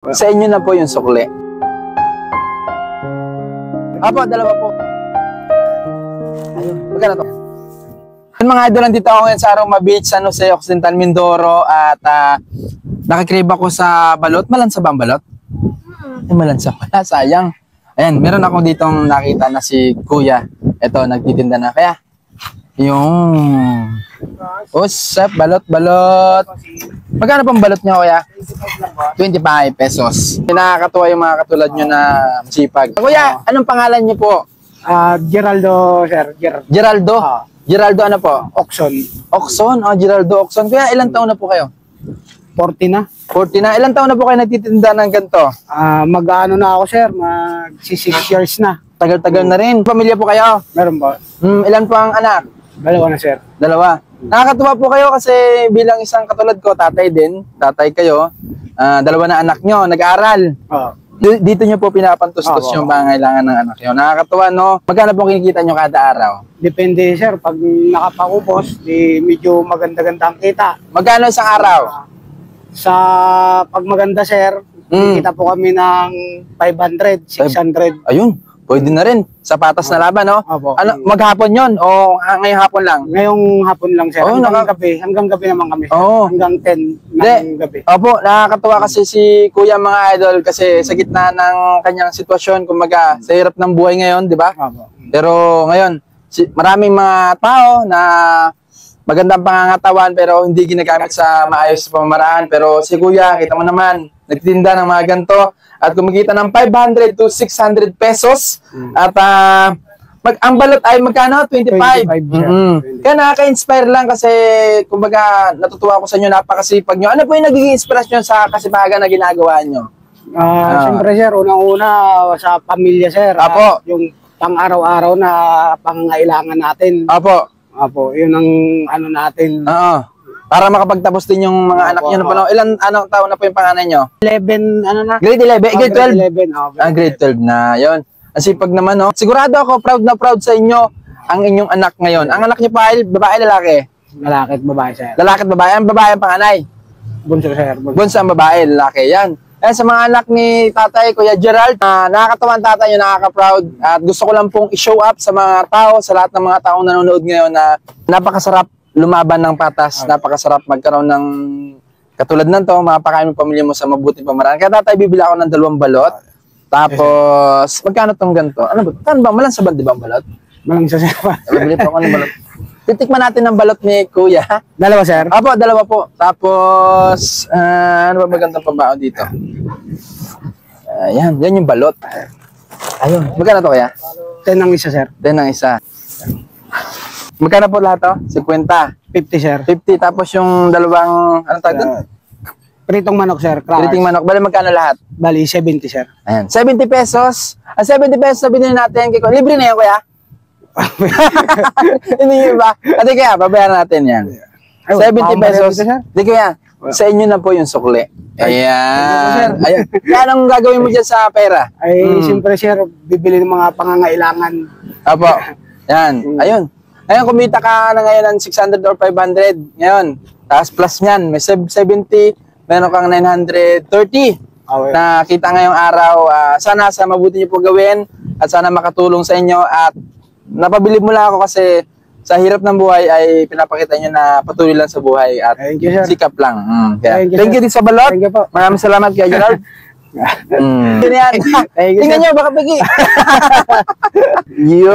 Sa inyo na po yung sukli. Apo, dalawa po. Ayun, magkano to? Mga idol, nandito ako ngayon sa Aroma Beach, San Jose, Occidental, Mindoro. At nakakrib ako sa balot. Malansa ba ang balot? Malansa pala, sayang. Ayan, meron ako ditong nakita na si Kuya. Ito, nagtitinda na. Kaya, yung usap, balot. Magkano pang balot nyo, Kuya? 25 pesos. Nakakatuwa yung mga katulad nyo na masipag. Kuya, anong pangalan nyo po? Geraldo, sir. Geraldo? Geraldo ano po? Oxon. Oxon? Geraldo Oxon. Kuya, ilang taon na po kayo? 40 na. 40 na. Ilang taon na po kayo nagtitinda ng ganito? Mag-ano na ako, sir. Mag-6 years na. Tagal-tagal na rin. Pamilya po kayo? Meron ba? Ilan po ang anak? Dalawa na, sir. Dalawa. Nakakatuwa po kayo kasi bilang isang katulad ko, tatay din. Tatay kayo. Dalawa na anak nyo, nag-aaral. Dito nyo po pinapantustos yung pangailangan ng anak nyo. Nakakatuwa, no? Magkano po kinikita nyo kada araw? Depende, sir. Pag nakapakupos, di medyo maganda-ganda ang kita. Magkano isang araw? Sa pag maganda, sir, kita po kami ng 500, 600. Ayun, pwede na rin. Sa patas na laban, no? Opo. Ano, maghapon yon o ngayong hapon lang? Ngayong hapon lang, sir. Hanggang gabi naman kami. Hanggang 10 ng gabi. Opo, nakakatuwa kasi si Kuya, mga idol, kasi sa gitna ng kanyang sitwasyon, kumbaga, sa hirap ng buhay ngayon, di ba? Opo. Pero ngayon, maraming mga tao na magandang pangangatawan pero hindi ginagamit sa maayos na pamamaraan. Pero si Kuya, kita mo naman, nagtitinda ng mga ganito at kumikita ng 500 to 600 pesos. At ang balot ay magkano? 25. Kaya nakaka-inspire lang kasi kumbaga natutuwa ako sa inyo, napakasipag nyo. Ano po yung nagiging inspirasyon sa kasipagan na ginagawa nyo? Siyempre, sir, unang-una sa pamilya, sir. Apo. Yung pang-araw-araw na pangangailangan natin. Apo. Apo, yun ang ano natin. Para makapagtapos din yung mga anak nyo na pala. Ilan taon na po yung panganay nyo? 11, ano na? Grade 11? Grade 12? 11. Grade 12 na. Yun. Ang sipag naman, no? Sigurado ako, proud na proud sa inyo ang inyong anak ngayon. Ang anak nyo pa ay babae, lalaki? Lalaki at babae, sir. Lalaki at babae? Ang babae ang panganay? Bunso, sir. Bunso ang babae, lalaki. Yan. Sa mga anak ni tatay, Kuya Gerald, nakakatawa ang tatay nyo, nakaka-proud. At gusto ko lang pong i-show up sa mga tao, sa lahat ng mga taong nanonood ngayon na napakasarap lumaban ng patas, napakasarap magkaroon ng katulad ng to, mapakain mo pamilya mo sa mabuting pamaraan. Kaya tatay, bibili ako ng 2 balot. Tapos, magkano tong ganito? Ano ba? Saan ba? Malansa ba, di ba ang balot? Malansa, sir. Bibili po ako ng balot. Titikman natin ng balot ni Kuya. Dalawa, sir? Apo, dalawa po. Tapos, ano ba magandang pambao dito? Yan yung balot. Ayun, magkano to, Kuya? 10 ang isa, sir. 10 ang isa. Magkano po lahat to? 50. 50, sir. 50, tapos yung dalawang, anong tawag doon? Pritong manok, sir. Pritong manok. Bali, magkano lahat? Bali, 70, sir. Ayan, 70 pesos. Ang 70 pesos na binili natin, libre na yan, Kuya? Hindi ba? Ate kaya, babayaran natin yan. 70 pesos. Di kaya, sa inyo na po yung sukli. Ayan. Ayan. Kaya anong gagawin mo dyan sa pera? Ay, siyempre, sir, bibili ng mga pangangailangan. Apo. Yan. Ayun. Ngayon, kumita ka na ngayon ng 600 or 500. Ngayon, tapos plus nyan, may 70, meron kang 930. Na kita ngayong araw. Sana sa mabuti niyo po gawin at sana makatulong sa inyo at napabilib mo lang ako kasi sa hirap ng buhay ay pinapakita nyo na patuloy lang sa buhay at sikap lang. Thank you din sa balot. Maraming salamat kay Gerald. Tingnan nyo, baka bigi. Yo!